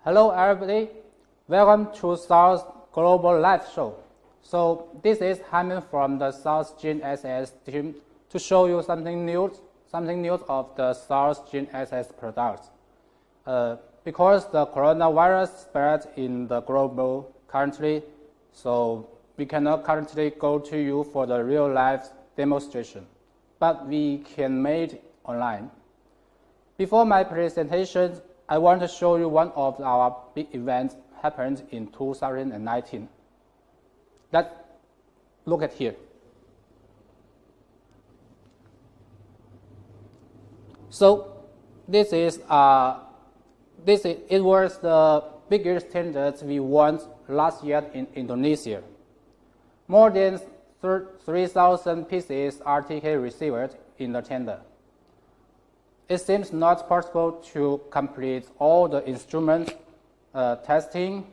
Hello everybody, welcome to South Global Live Show. So this is Hammond from the South GNSS team to show you something new of the South GNSS products. Because the coronavirus spread in the global currently, so we cannot currently go to you for the real life demonstration, but we can make it online. Before my presentation, I want to show you one of our big events happened in 2019. Let's look at here. So it was the biggest tender we won last year in Indonesia. More than 3,000 pieces RTK received in the tender. It seems not possible to complete all the instrument testing,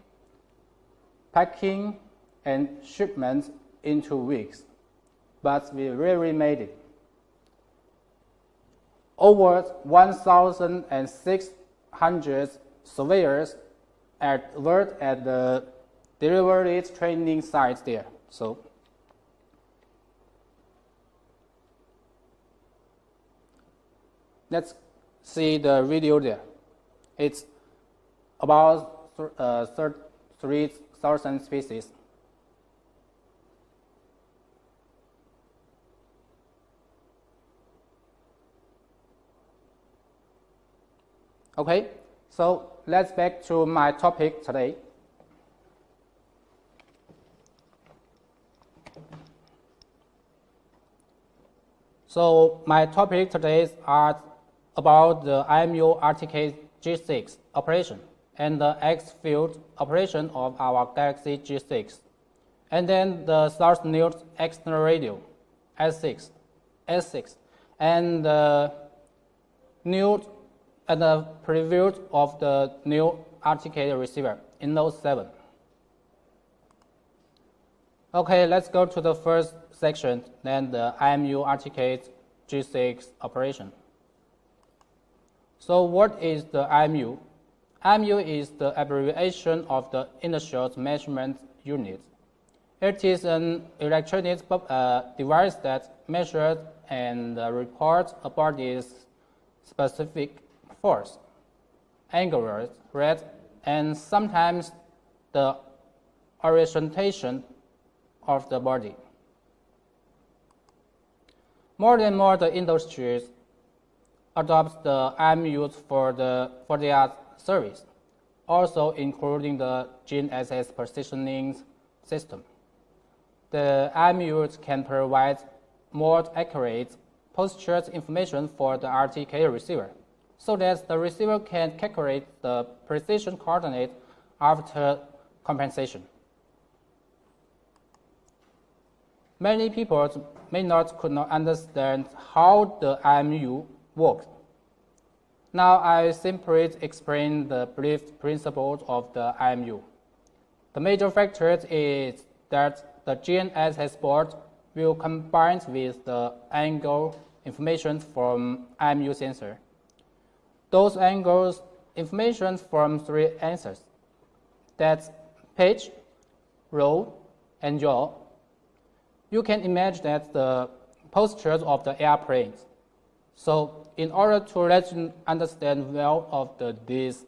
packing, and shipment in 2 weeks, but we really made it. Over 1,600 surveyors worked at the delivery training sites there. So let's see the video there. It's about 3,000 species. Okay, so let's back to my topic today. So my topic today are about the IMU RTK G6 operation and the X-field operation of our Galaxy G6, and then the South New external radio S6, and the new and the preview of the new RTK receiver in Note 7. Okay, let's go to the first section, then the IMU RTK G6 operation. So what is the IMU? IMU is the abbreviation of the Initial Measurement Unit. It is an electronic device that measures and records a body's specific force, angular rate, and sometimes the orientation of the body. More and more the industries adopts the IMUs for their service, also including the GNSS positioning system. The IMUs can provide more accurate posture information for the RTK receiver, so that the receiver can calculate the precision coordinate after compensation. Many people could not understand how the IMU works. Now I simply explain the brief principles of the IMU. The major factor is that the GNSS board will combine with the angle information from IMU sensor. Those angles information from 3 answers. That's pitch, roll, and yaw. You can imagine that the postures of the airplanes. So in order to let you understand well of these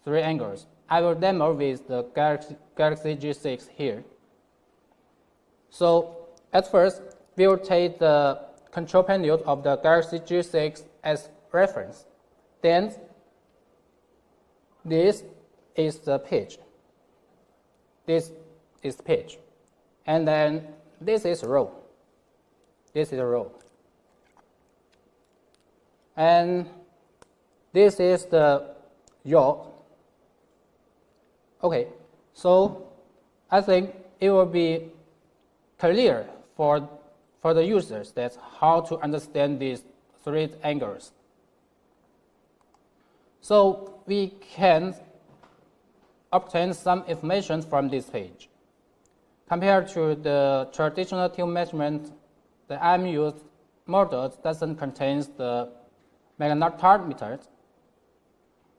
3 angles, I will demo with the Galaxy G6 here. So at first, we will take the control panel of the Galaxy G6 as reference. Then this is the pitch. This is pitch. And then this is roll. This is a roll. And this is the yaw. Okay, so I think it will be clear for the users that's how to understand these 3 angles. So we can obtain some information from this page. Compared to the traditional tube measurement, the IMU model doesn't contain the magnetometer.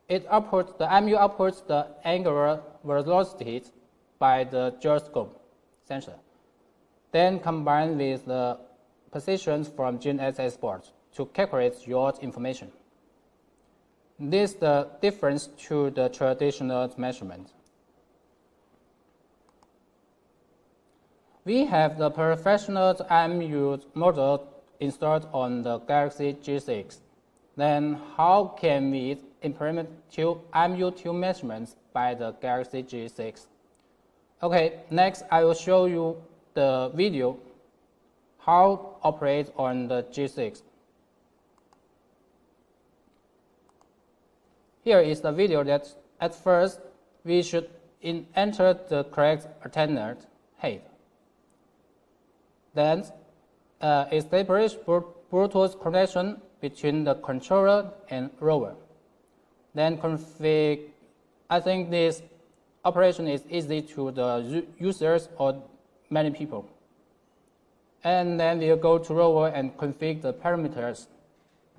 the IMU outputs the angular velocity by the gyroscope sensor, then combined with the positions from GNSS boards to calculate your information. This is the difference to the traditional measurement. We have the professional IMU model installed on the Galaxy G6. Then how can we implement IMU measurements by the Galaxy G6? Okay, next I will show you the video how operate on the G6. Here is the video that at first we should enter the correct antenna height. Then establish Bluetooth connection between the controller and rover. Then config. I think this operation is easy to the users or many people. And then we'll go to rover and configure the parameters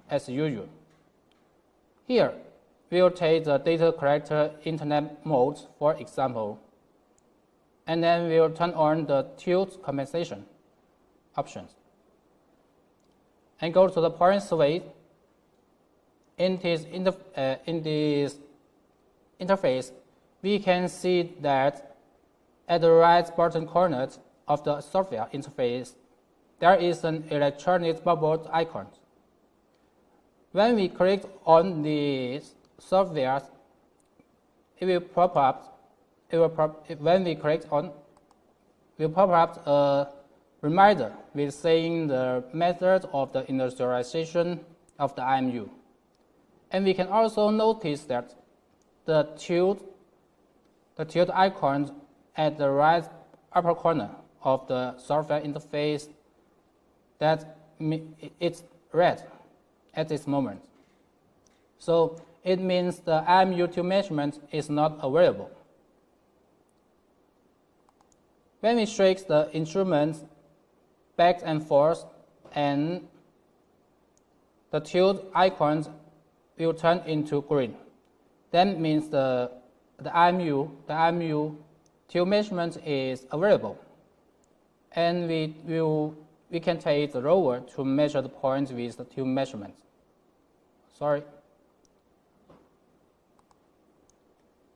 as usual. Here, we'll take the data collector internet mode, for example, and then we'll turn on the tilt compensation options. And go to the point survey. In this interface, we can see that at the right bottom corner of the software interface, there is an electronic bubble icon. When we click on the software, it will pop up. When we click on, it will pop up a reminder with saying the method of the initialization of the IMU. And we can also notice that the tilt icon at the right upper corner of the software interface, that it's red at this moment. So it means the IMU measurement is not available. When we shake the instrument back and forth, and the tilt icons will turn into green. That means the IMU tilt measurement is available, and we can take the rover to measure the points with the tilt measurement. Sorry.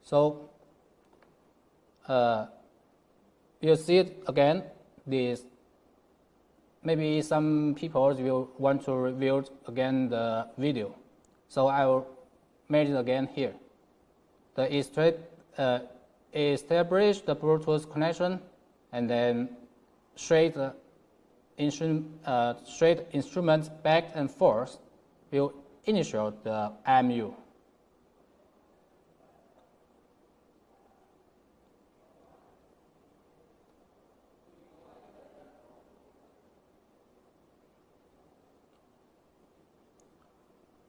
So you'll see it again. This maybe some people will want to review again the video, so I will make it again here. The establish the Bluetooth connection, and then straight instruments back and forth will initiate the IMU.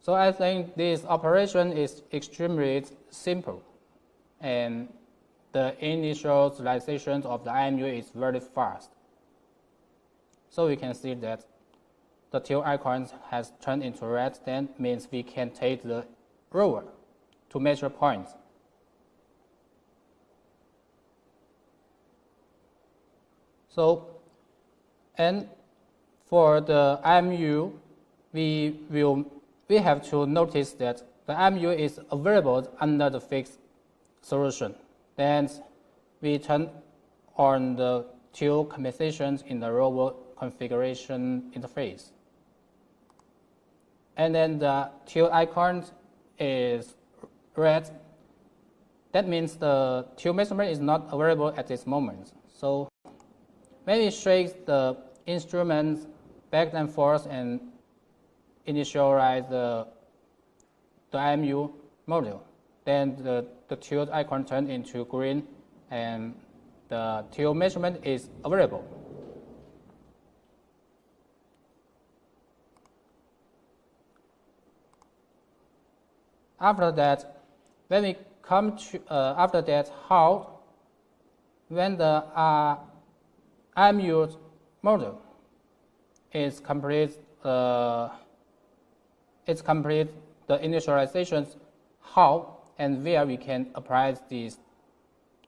So I think this operation is extremely simple, and the initialization of the IMU is very fast. So we can see that the tilt icon has turned into red. That means we can take the rover to measure points. So, and for the IMU, we have to notice that the IMU is available under the fixed solution. Then we turn on the tilt compensations in the rover configuration interface. And then the tilt icon is red. That means the tilt measurement is not available at this moment. So when we shake the instruments back and forth and initialize the IMU module, then the tilt icon turns into green, and the tilt measurement is available. After that, when we come to after that, when the IMU module is complete, the initialization, how and where we can apply these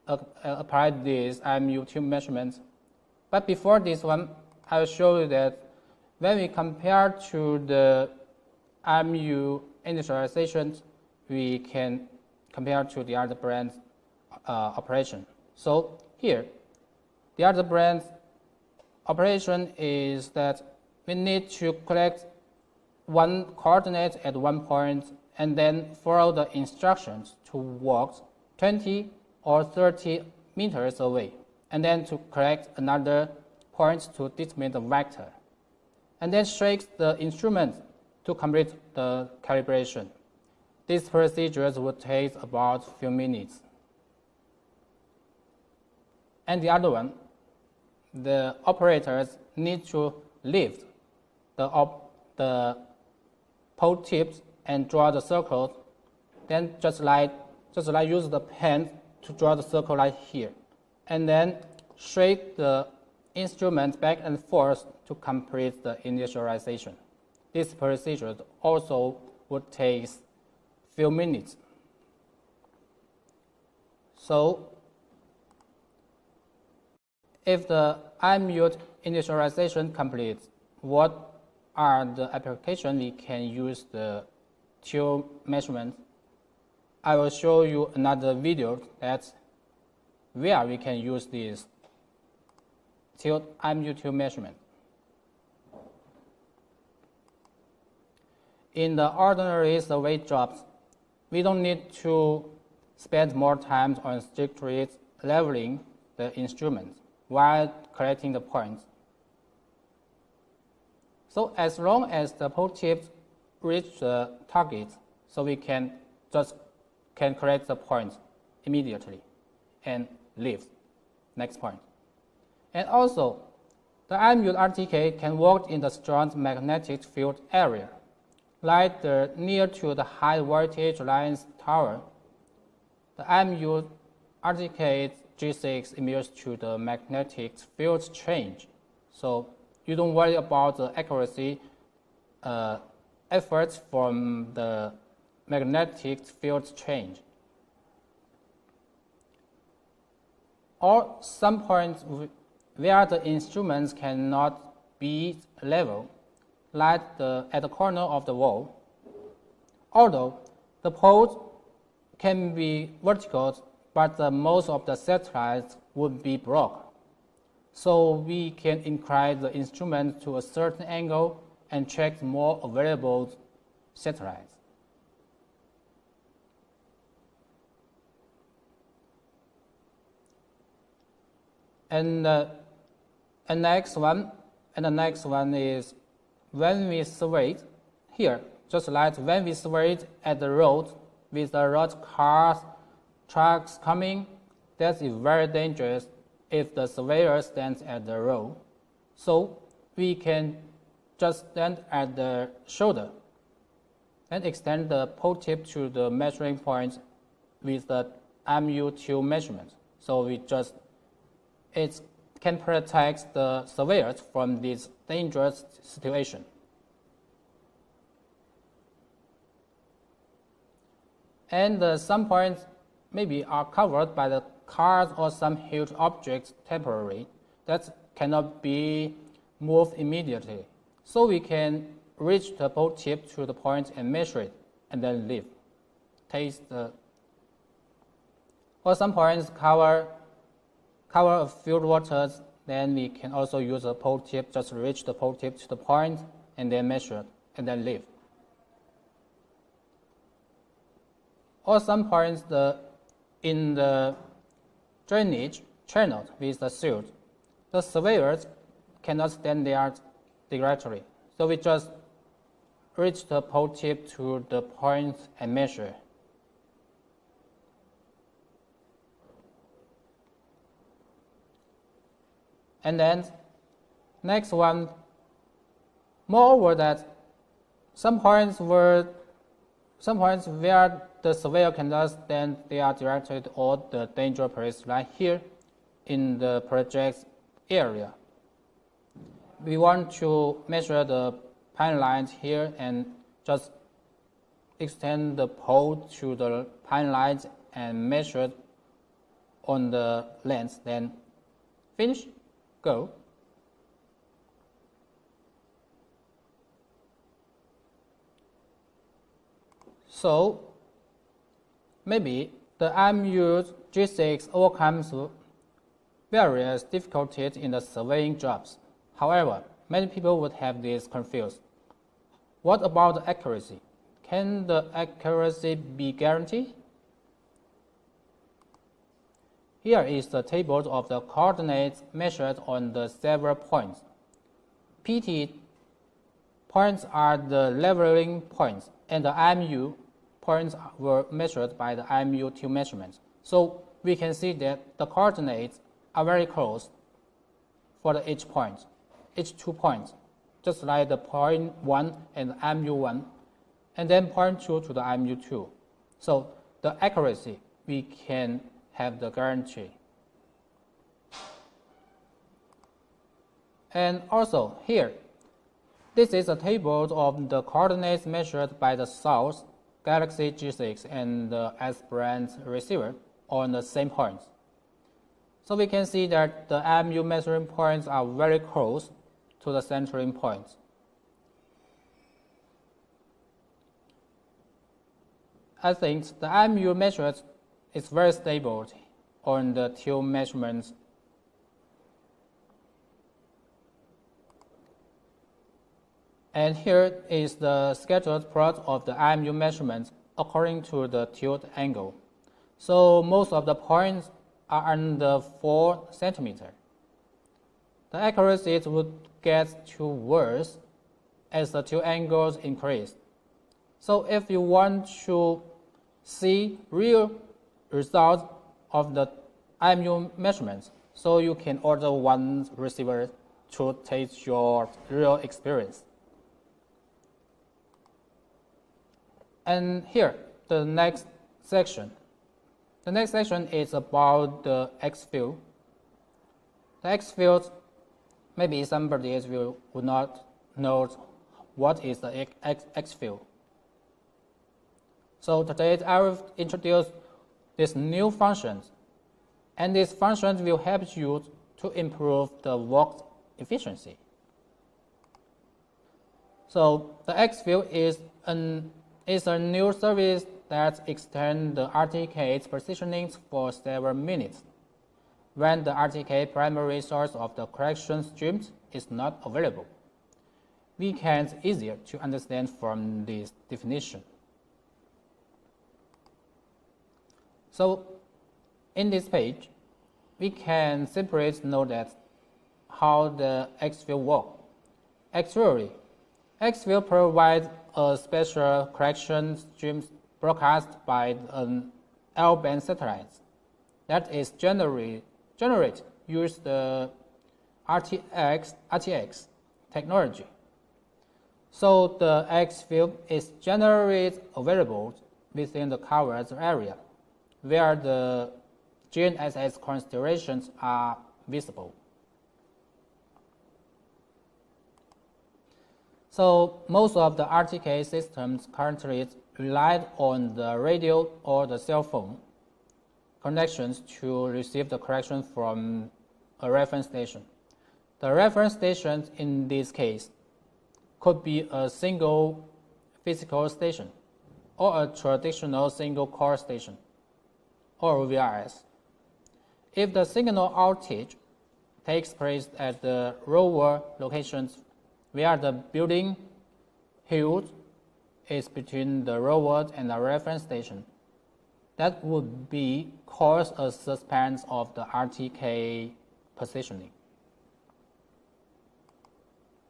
IMU tube measurements. But before this one, I will show you that when we compare to the IMU initializations, we can compare to the other brand's operation. So here, the other brand's operation is that we need to collect one coordinate at one point and then follow the instructions to walk 20 or 30 meters away, and then to collect another point to determine the vector, and then shake the instrument to complete the calibration. These procedures would take about a few minutes. And the other one, the operators need to lift the pole tips and draw the circles. Then just like use the pen to draw the circle like here, and then shake the instrument back and forth to complete the initialization. This procedure also would take a few minutes. So if the IMU initialization completes, what are the applications we can use the tube measurement? I will show you another video that's where we can use this IMU tube measurement. In the ordinary survey jobs, we don't need to spend more time on strictly leveling the instruments while collecting the points. So as long as the pole tips reach the target, so we can just collect the points immediately and leave next point. And also, the IMU RTK can work in the strong magnetic field area, like near to the high voltage lines tower. The IMU RTK G6 immune to the magnetic field change, so you don't worry about the accuracy efforts from the magnetic field change. Or some points where the instruments cannot be level, like at the corner of the wall. Although the poles can be vertical, but most of the satellites would be broken. So we can incline the instrument to a certain angle and check more available satellites. And the next one is when we survey here, just like when we surveyed at the road with the road cars, trucks coming, that is very dangerous if the surveyor stands at the road. So we can just stand at the shoulder and extend the pole tip to the measuring point with the IMU tube measurement. So it can protect the surveyors from this dangerous situation. And some points maybe are covered by the cars or some huge objects temporarily that cannot be moved immediately. So we can reach the pole tip to the point and measure it, and then leave. Or some points cover of field waters, then we can also use a pole tip, just reach the pole tip to the point, and then measure it, and then leave. Or some points in the drainage channel with the silt, the surveyors cannot stand there directly. So we just reach the pole tip to the point and measure. And then next one, moreover that some points where the surveyor cannot stand they are directed or the danger place like here in the project area. We want to measure the pine lines here and just extend the pole to the pine light and measure on the lens, then finish, go. So maybe the IMU G6 overcomes various difficulties in the surveying jobs. However, many people would have this confused. What about the accuracy? Can the accuracy be guaranteed? Here is the table of the coordinates measured on the several points. PT points are the leveling points, and the IMU points were measured by the IMU tube measurements. So we can see that the coordinates are very close for each point, each 2 points, just like the point 1 and the IMU 1, and then point 2 to the IMU 2. So the accuracy, we can have the guarantee. And also here, this is a table of the coordinates measured by the South Galaxy G6 and the S-brand receiver on the same points. So we can see that the IMU measuring points are very close to the centering points. I think the IMU measured is very stable on the tube measurements. And here is the scheduled plot of the IMU measurements according to the tilt angle. So most of the points are under 4 centimeters. The accuracy would get to worse as the tilt angles increase. So if you want to see real results of the IMU measurements, so you can order one receiver to take your real experience. And here, the next section. The next section is about the X field. The X field, maybe somebody would not know what is the X field. So today I will introduce these new functions, and these functions will help you to improve the work efficiency. So the X field is a new service that extends the RTK's positioning for several minutes when the RTK primary source of the correction streams is not available. We can easier to understand from this definition. So in this page, we can simply know that how the X field works. Actually, X field provides a special correction stream broadcast by an L-band satellite that is generate use the RTX technology. So the X field is generally available within the covered area where the GNSS constellations are visible. So most of the RTK systems currently rely on the radio or the cell phone connections to receive the correction from a reference station. The reference station in this case could be a single physical station or a traditional single core station or VRS. If the signal outage takes place at the rover locations where the building height is between the rover and the reference station, that would be cause a suspense of the RTK positioning.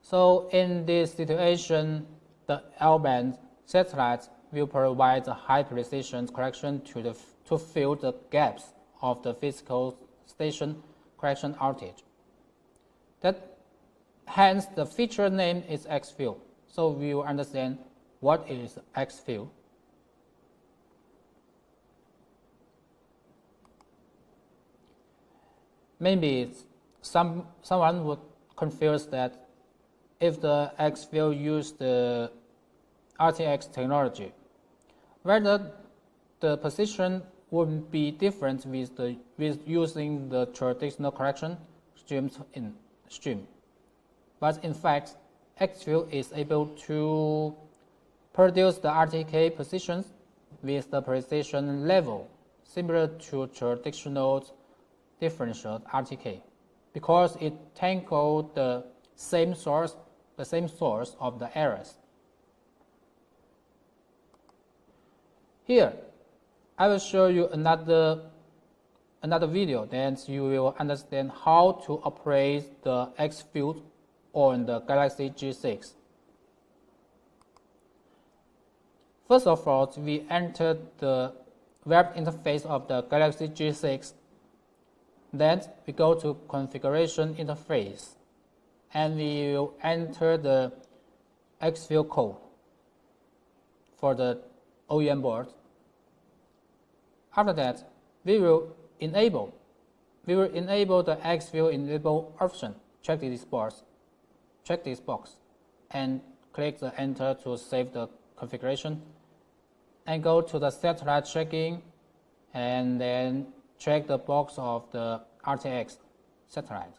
So in this situation, the L-band satellites will provide a high precision correction to fill the gaps of the physical station correction outage. Hence, the feature name is X field. So we will understand what is X field. Maybe someone would confuse that if the X field use the RTX technology, whether the position would be different with using the traditional correction stream. But in fact, Xview is able to produce the RTK positions with the precision level similar to traditional differential RTK, because it tackles the same source of the errors. Here, I will show you another video, then you will understand how to operate the Xview on the Galaxy G6. First of all, we enter the web interface of the Galaxy G6. Then we go to configuration interface, and we will enter the Xview code for the OEM board. After that, we will enable the Xview enable option. Check this box, and click the enter to save the configuration, and go to the satellite tracking, and then check the box of the RTX satellite.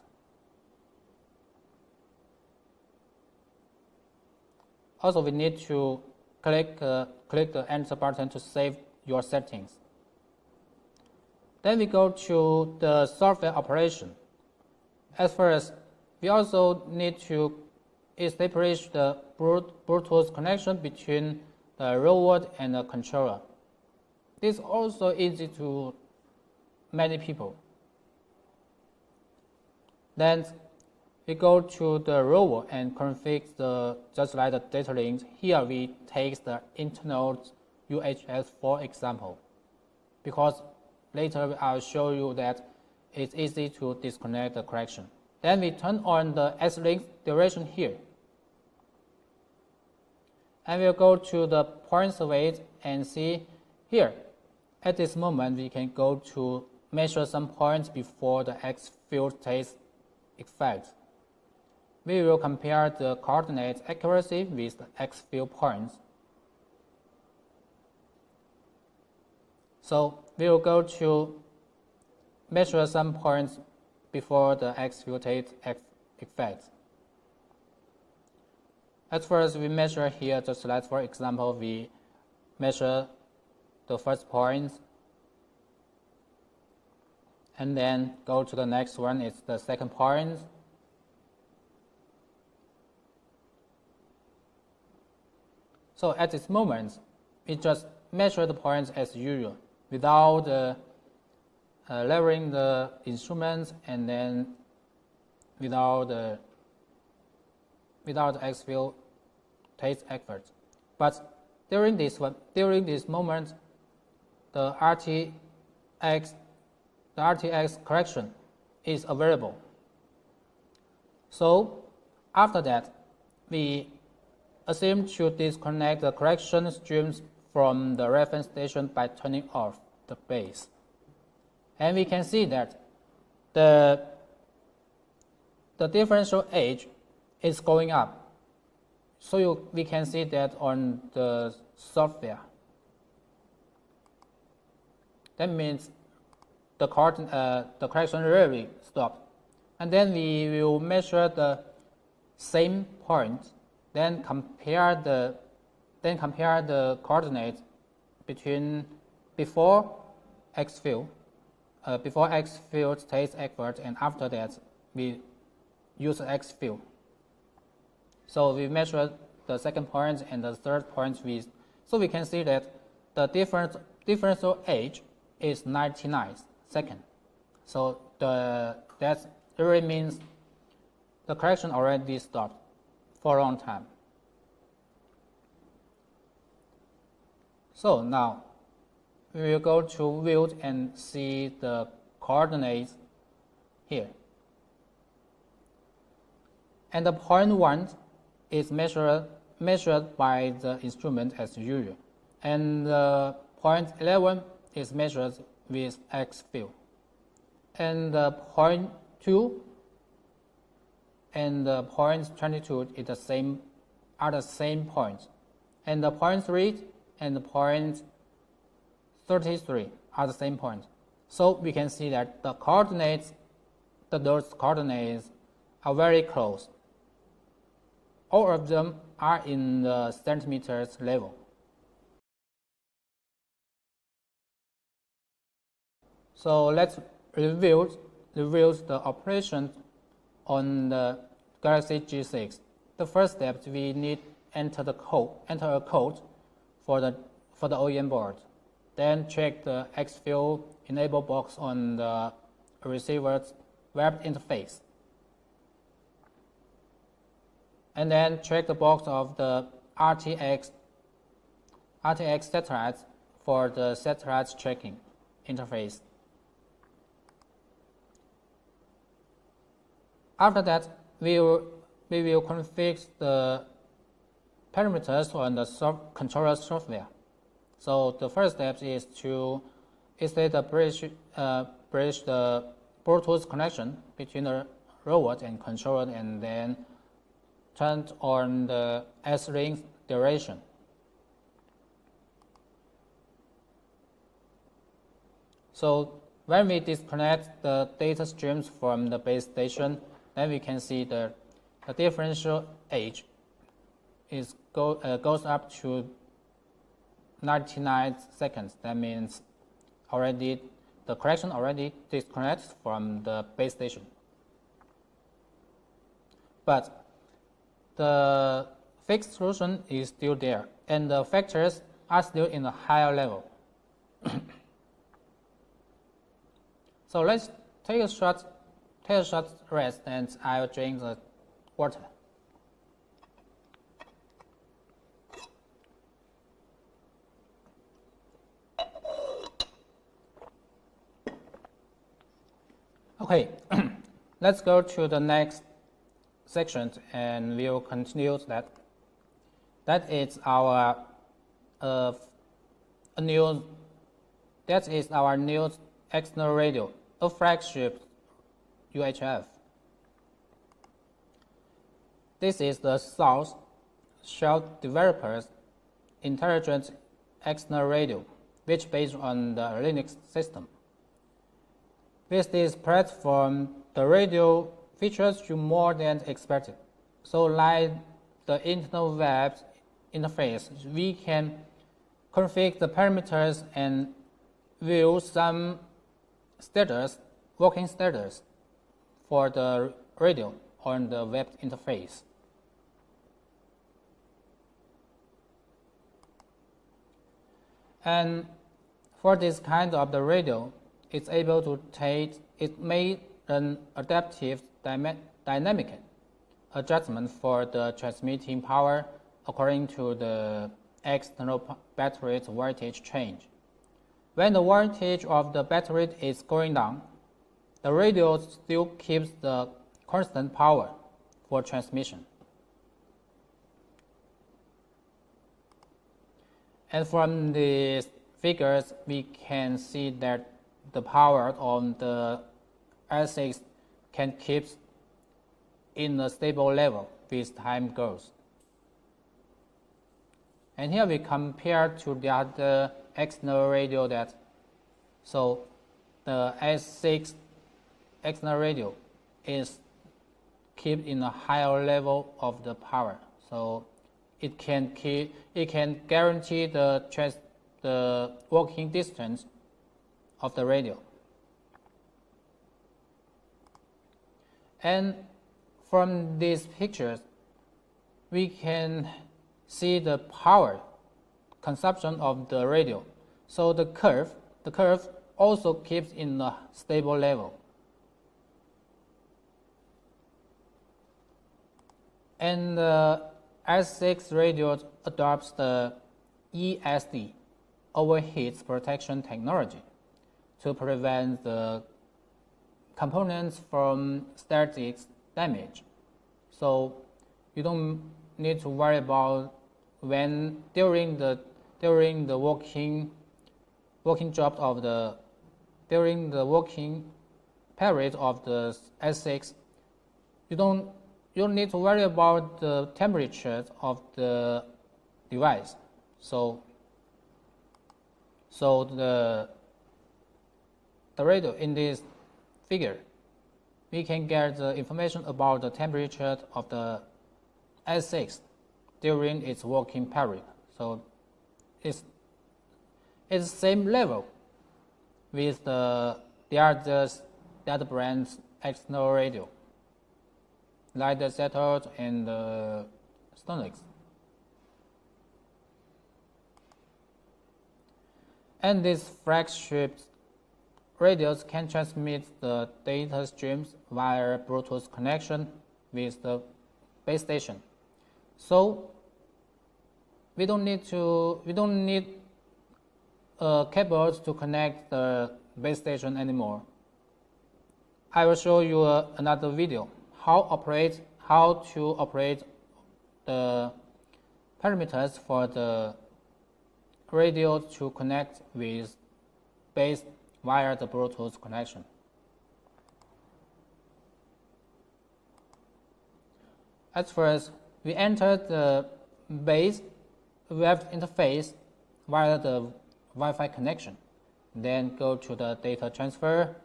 Also, we need to click the enter button to save your settings. Then we go to the software operation. As first, we also need to establish the Bluetooth connection between the robot and the controller. This is also easy to many people. Then we go to the robot and configure just like the data links. Here we take the internal UHS for example, because later I'll show you that it's easy to disconnect the correction. Then we turn on the S-Link duration here. And we'll go to the point survey and see here. At this moment, we can go to measure some points before the Xview takes effect. We will compare the coordinate accuracy with the Xview points. So we will go to measure some points before the Xview takes effect. At first, we measure here, just like for example, we measure the first point, and then go to the next one, it's the second point. So at this moment, we just measure the points as usual, without lowering the instruments, and then without Xview takes effort. But during this moment, the RTX correction is available. So after that, we assume to disconnect the correction streams from the reference station by turning off the base. And we can see that the differential age is going up. So we can see that on the software. That means the correction really stopped. And then we will measure the same point, then compare the coordinates between before Xview takes effort, and after that we use Xview. So we measure the second point and the third point so we can see that the differential age is 99 seconds. So that really means the correction already stopped for a long time. So now we will go to view and see the coordinates here. And the point 1 is measured by the instrument as usual. And the point 11 is measured with Xview. And the point 2 and the point 22 are the same points. And the point 3 and the point 33 are the same point. So we can see that the coordinates, those coordinates are very close. All of them are in the centimeters level. So let's review the operations on the Galaxy G6. The first step, we need enter a code for the OEM board. Then check the Xview enable box on the receiver's web interface. And then check the box of the RTX satellites for the satellites tracking interface. After that, we will configure the parameters on the controller software. So the first step is to bridge the Bluetooth connection between the robot and controller, and then turn on the S-Link duration. So when we disconnect the data streams from the base station, then we can see the differential age goes up to 99 seconds. That means the connection already disconnected from the base station. But the fixed solution is still there, and the factors are still in a higher level. So let's take a short rest, and I'll drink the water. Okay, let's go to the next section, and we'll continue that. That is our new external radio, a flagship UHF. This is the South Shell developers intelligent external radio, which based on the Linux system. With this platform, the radio features you more than expected. So like the internal web interface, we can configure the parameters and view some status, working status for the radio on the web interface. And for this kind of the radio, it's able to it made an adaptive dynamic adjustment for the transmitting power according to the external battery's voltage change. When the voltage of the battery is going down, the radio still keeps the constant power for transmission. And from these figures, we can see that the power on the S6 can keep in a stable level with time goes. And here we compare to the other external radio so the S6 external radio is keep in a higher level of the power. So it can guarantee the working distance of the radio. And from these pictures, we can see the power consumption of the radio. So the curve also keeps in a stable level. And the S6 radio adopts the ESD, overheat protection technology, to prevent the components from static damage. So you don't need to worry about when during the working job of during the working period of the S6, you don't need to worry about the temperature of the device. So So the radio in this figure, we can get the information about the temperature of the S6 during its working period. So it's same level with the other brand's external radio, like the Zettel and the Stonix. And these flagship radios can transmit the data streams via Bluetooth connection with the base station. So we don't need cables to connect the base station anymore. I will show you another video how to operate the parameters for the radio to connect with base via the Bluetooth connection. At first, we enter the base web interface via the Wi-Fi connection, then go to the data transfer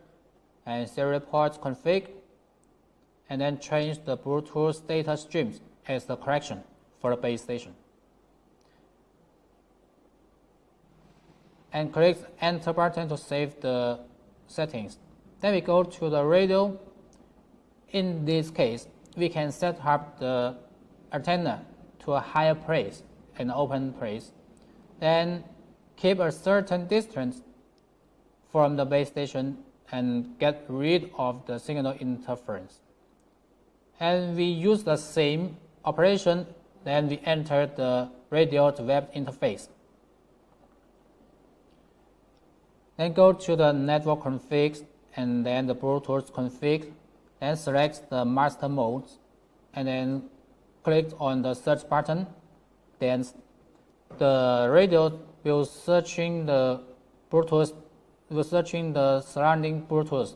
and serial port config, and then change the Bluetooth data streams as the correction for the base station. And click Enter button to save the settings. Then we go to the radio. In this case, we can set up the antenna to a higher place, an open place. Then keep a certain distance from the base station and get rid of the signal interference. And we use the same operation, then we enter the radio web interface. Then go to the network config and then the Bluetooth config, then select the master modes, and then click on the search button. Then the radio will searching the Bluetooth, will searching the surrounding Bluetooth,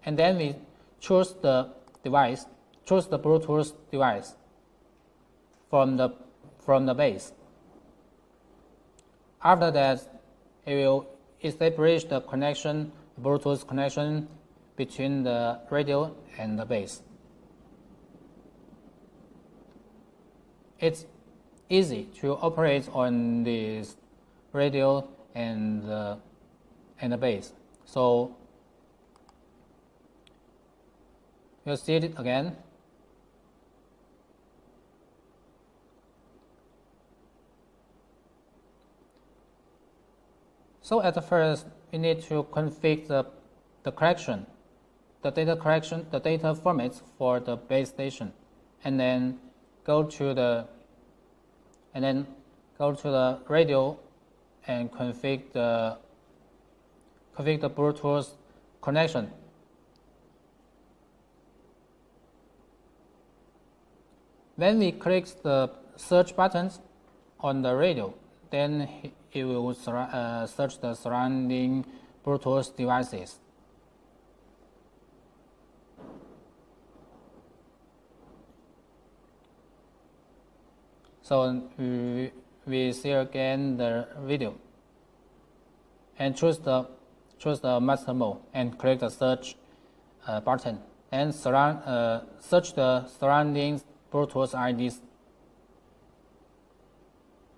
and then we choose the device, choose the Bluetooth device from the base. After that, it will establish the connection, Bluetooth connection between the radio and the base. It's easy to operate on this radio and the base. So you'll see it again. So at first, we need to configure the correction, the data correction, the data formats for the base station, and then go to the radio and configure the Bluetooth connection. When we click the search buttons on the radio, then it will search the surrounding Bluetooth devices. So we see again the video and choose the master mode and click the search button and search the surrounding Bluetooth IDs.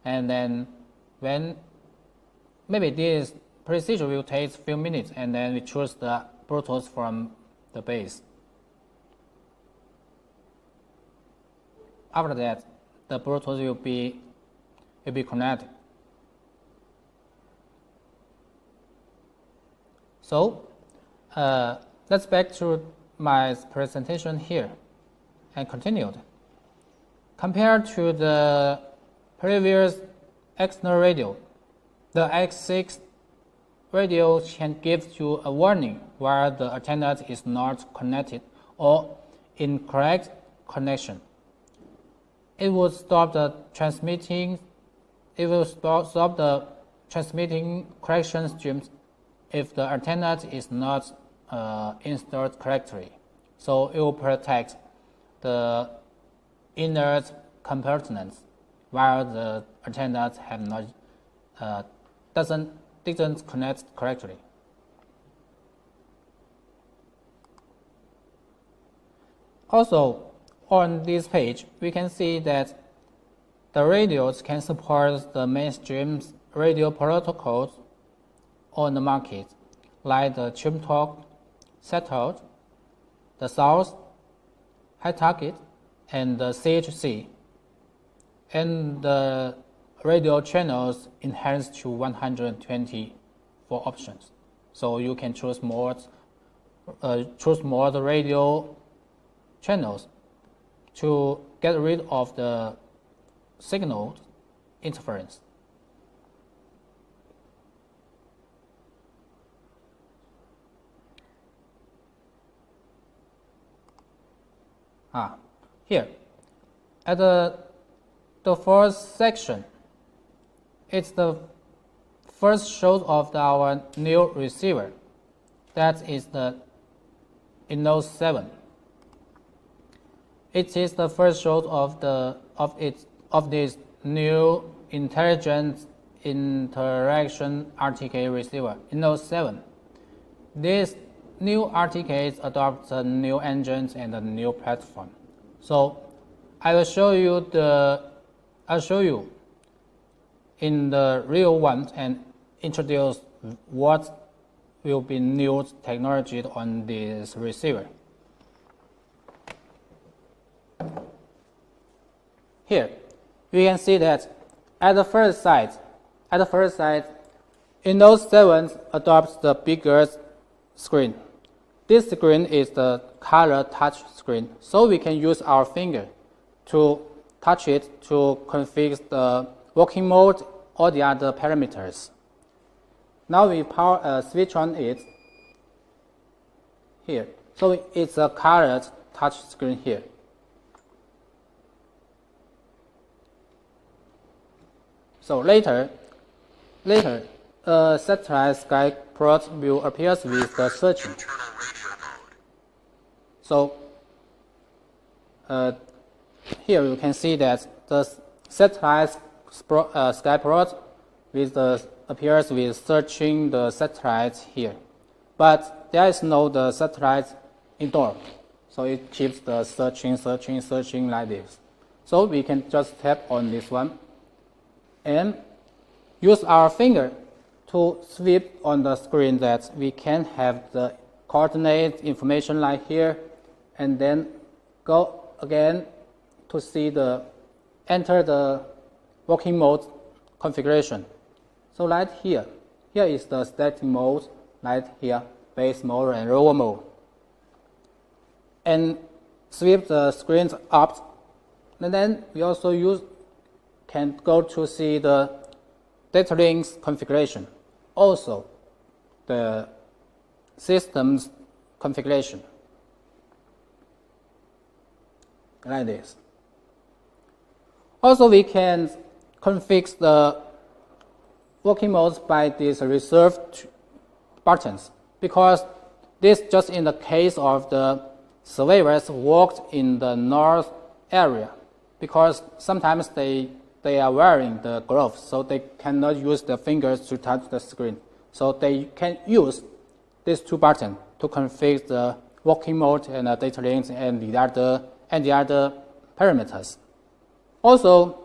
And then when maybe this procedure will take a few minutes, and then we choose the Bluetooth from the base. After that, the Bluetooth will be connected. So let's back to my presentation here and continued. Compared to the previous external radio, the X6 radio can give you a warning where the antenna is not connected or incorrect connection. It will stop the transmitting. It will stop the transmitting correction streams if the antenna is not installed correctly. So it will protect the inner components while the antenna have not didn't connect correctly. Also, on this page, we can see that the radios can support the mainstream radio protocols on the market, like the Tube Talk, Settled, the Source, High Target, and the CHC. And the radio channels enhanced to 124 options. So you can choose more the radio channels to get rid of the signal interference. Here, at the first section, it's the first shot of our new receiver. That is the IMU 7. It is the first shot of this new intelligent interaction RTK receiver, IMU 7. This new RTKs adopt the new engines and the new platform. So I'll show you in the real one and introduce what will be new technology on this receiver. Here, we can see that at the first sight, IMU 7 adopts the bigger screen. This screen is the color touch screen, so we can use our finger to touch it to configure the working mode or the other parameters. Now we switch on it here. So it's a colored touch screen here. So later, satellite sky plot will appear with the searching. So here you can see that the satellite sky plot appears with searching the satellites here, but there is no the satellite indoor, so it keeps the searching like this. So we can just tap on this one and use our finger to sweep on the screen that we can have the coordinate information like here, and then go again to see enter the working mode configuration. So like here is the static mode, like here, base mode and rover mode. And sweep the screens up, and then we also can go to see the data links configuration, also the system's configuration, like this. Also, we can configure the working modes by these reserved buttons, because this just in the case of the surveyors worked in the north area, because sometimes they are wearing the gloves, so they cannot use their fingers to touch the screen. So they can use these two buttons to configure the working mode and the data links and the other parameters. Also,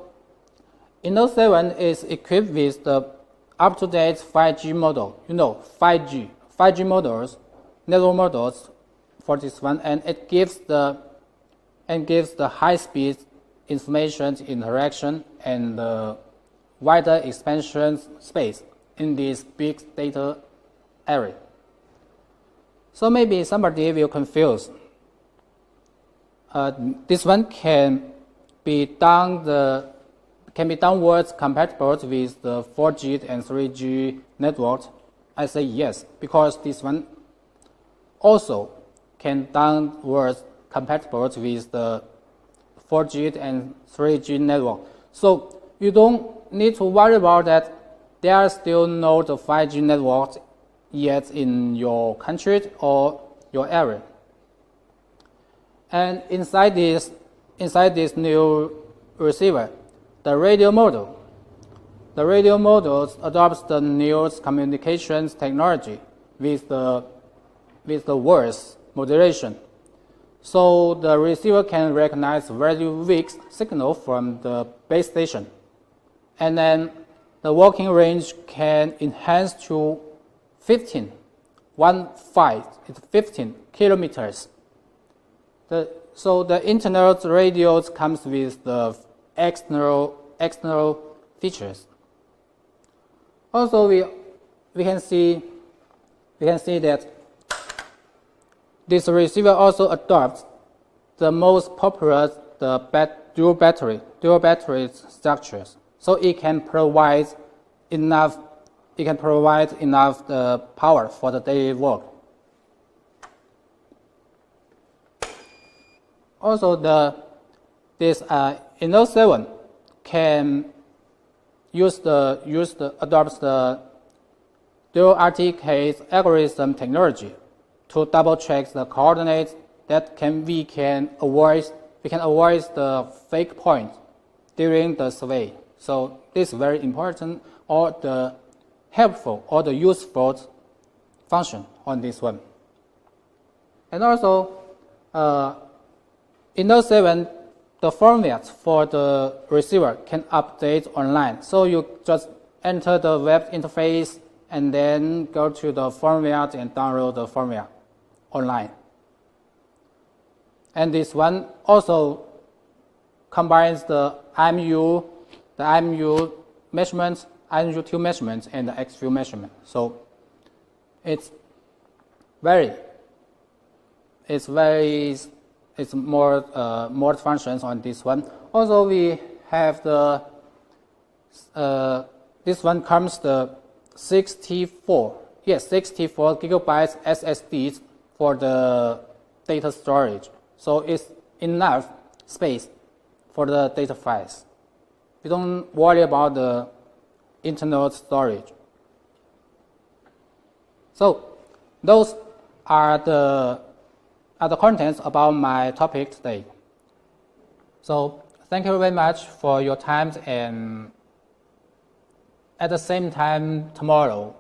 IMU 7 is equipped with the up-to-date 5G model. 5G models, network models for this one, and it gives the high-speed information interaction and wider expansion space in this big data area. So maybe somebody will confuse. This one can be downwards compatible with the 4G and 3G network. I say yes, because this one also can downwards compatible with the 4G and 3G network. So you don't need to worry about that. There are still no 5G networks yet in your country or your area. And inside this new receiver, the radio model the radio module adopts the news communications technology with the voice modulation. So the receiver can recognize very weak signal from the base station. And then the working range can enhance to 15 kilometers. So the internal radios comes with the external features. Also, we can see that this receiver also adopts the most popular dual battery structures. So it can provide enough power for the daily work. Also, this IMU 7 can adopts the dual RTK algorithm technology to double check the coordinates that we can avoid the fake point during the survey. So this is very important or the helpful or the useful function on this one. And also IMU 7, the format for the receiver can update online. So you just enter the web interface and then go to the format and download the format online. And this one also combines the IMU measurements, IMU2 measurements, and the X-view measurement. So it's more functions on this one. Also, we have the this one comes the 64 gigabytes SSDs for the data storage. So it's enough space for the data files. We don't worry about the internal storage. So those are the contents about my topic today. So thank you very much for your time, and at the same time tomorrow,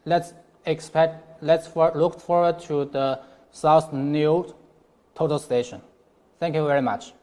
let's look forward to the South New total station. Thank you very much.